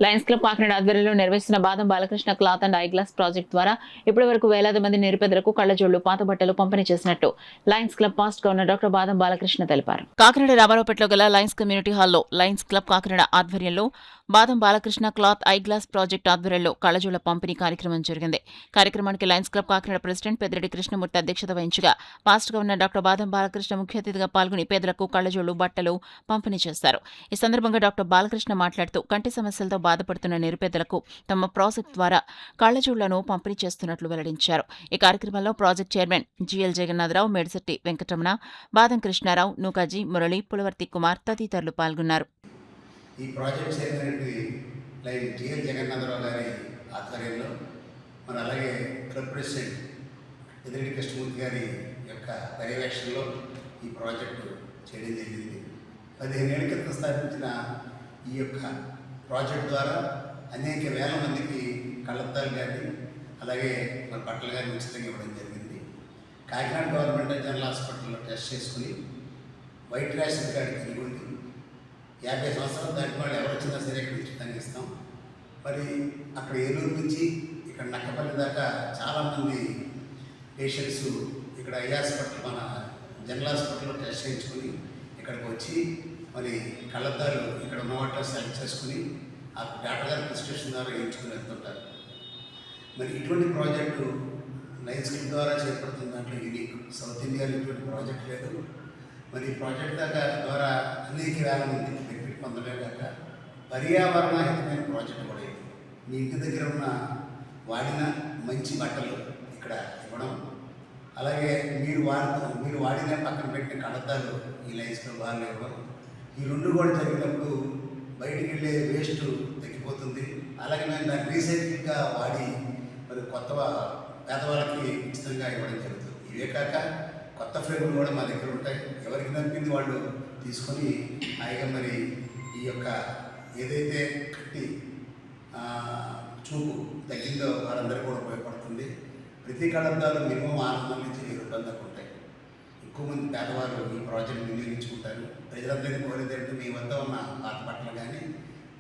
Lions club Kakinada ఆధ్వర్యంలో నిర్వహిస్తున్న బాదం Balakrishna cloth and I glass project ద్వారా ఇప్పటి వరకు వేలాది మంది నిరుపేదలకు కళ్లజోళ్లు, పాత బట్టలు పంపిణీ చేసినట్టు Lions club past governor doctor బాదం బాలకృష్ణ తెలిపారు. కాకినాడ రామారావుపేటలో గల లయన్స్ కమ్యూనిటీ హాల్లో లయన్స్ క్లబ్ కాకినాడ ఆధ్వర్యంలో బాదం Balakrishna cloth I glass project ఆధ్వర్యంలో కళ్లజోళ్ల పంపిణీ కార్యక్రమం జరిగింది. కార్యక్రమానికి Lions club Kakinada president Peddireddy Krishnamurthy అధ్యక్షత వహించగా పాస్ట్ గవర్నర్ డాక్టర్ బాదం బాలకృష్ణ ముఖ్య అతిథిగా పాల్గొని పేదలకు కళ్లజోళ్లు, బట్టలు పంపిణీ చేశారు. ఈ సందర్భంగా డాక్టర్ బాలకృష్ణ మాట్లాడుతూ కంటి సమస్యలతో బాధపడుతున్న నిరుపేదలకు తమ ప్రాజెక్ట్ ద్వారా కళ్లజోళ్లను పంపిణీ చేస్తున్నట్లు వెల్లడించారు. ఈ కార్యక్రమంలో project chairman GL Jagannatha Rao, Medisetti Venkataramana, Badam Krishna Rao, నూకాజీ Murali, Pulavarthi Kumar తదితరులు పాల్గొన్నారు. ఈ ప్రాజెక్ట్ చైర్మన్ జిఎల్ జగన్నాథరావు గారి ఆధ్వర్యంలో మరి అలాగే క్లబ్ ప్రెసిడెంట్ పెద్దిరెడ్డి కృష్ణమూర్తి గారి యొక్క పర్యవేక్షణలో ఈ ప్రాజెక్టు చేయడం జరిగింది. 15 ఏళ్ల క్రితం స్థాపించిన ఈ యొక్క ప్రాజెక్ట్ ద్వారా అనేక వేల మందికి కళ్ళద్దాలు కానీ అలాగే మన బట్టలు కానీ ఉచితంగా ఇవ్వడం జరిగింది. కాకినాడ గవర్నమెంట్ జనరల్ హాస్పిటల్లో టెస్ట్ చేసుకుని వైట్ రేషన్ కార్డు కలిగి ఉండి 50 సంవత్సరాలు దాటి వాళ్ళు ఎవరు వచ్చినా సరే ఇక్కడ ఉచితంగా ఇస్తాం. మరి అక్కడ ఏలూరు నుంచి ఇక్కడ నక్కపల్లి దాకా చాలామంది పేషెంట్స్ ఇక్కడ ఐ హాస్పిటల్ మన జనరల్ హాస్పిటల్లో టెస్ట్ చేయించుకొని ఇక్కడికి వచ్చి మరి కళ్ళద్దాలు ఇక్కడ ఉన్న వాటిలో సెలెక్ట్ చేసుకుని ఆ డాక్టర్ గారి ప్రిస్క్రిప్షన్ ద్వారా వేయించుకుని వెళ్తుంటారు. మరి ఇటువంటి ప్రాజెక్టు లయన్స్ క్లబ్ ద్వారా చేపడుతున్న దాంట్లో యూనిక్. సౌత్ ఇండియాలో ఇటువంటి ప్రాజెక్ట్ లేదు. మరి ఈ ప్రాజెక్ట్ ద్వారా అనేక వేల మంది బెనిఫిట్ పొందలే కాక పర్యావరణహితమైన ప్రాజెక్ట్ కూడా ఇది. మీ ఇంటి దగ్గర ఉన్న వాడిన మంచి బట్టలు ఇక్కడ ఇవ్వడం, అలాగే మీరు వాడిన పక్కన పెట్టిన కళ్ళద్దాలు ఈ లయన్స్ క్లబ్ వాళ్ళు ఇవ్వడం, ఈ రెండు కూడా జరిగినప్పుడు బయటికి వెళ్ళే వేస్ట్ తగ్గిపోతుంది. అలాగే మేము దాన్ని రీసైకిల్గా వాడి మరి కొత్త పేదవాళ్ళకి ఉచితంగా ఇవ్వడం జరుగుతుంది. ఇవే కాక కొత్త ఫ్రేములు కూడా మా దగ్గర ఉంటాయి. ఎవరికి నప్పింది వాళ్ళు తీసుకొని హాయిగా మరి ఈ యొక్క ఏదైతే కట్టి చూపు తగ్గిందో వాళ్ళందరికీ కూడా ఉపయోగపడుతుంది. ప్రతి కళ్ళద్దాలు మినిమం 600 నుంచి 1000 రూపాయల దాకా ఉంటాయి. ఎక్కువ మంది పేదవారు ఈ ప్రాజెక్ట్ వినియోగించుకుంటారు. ప్రజలందరినీ కోరేది ఏంటంటే మీ వద్ద ఉన్న పాత బట్టలు కానీ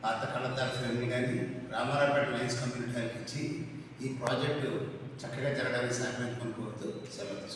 పాత కళ్ళద్దాల ఫ్రేములు కానీ రామారావుపేట లయన్స్ కమ్యూనిటీ హాల్కి ఇచ్చి ఈ ప్రాజెక్టు చక్కగా జరగడానికి సహకరించుకొని కోరుతూ సెలవు తీసుకుంటారు.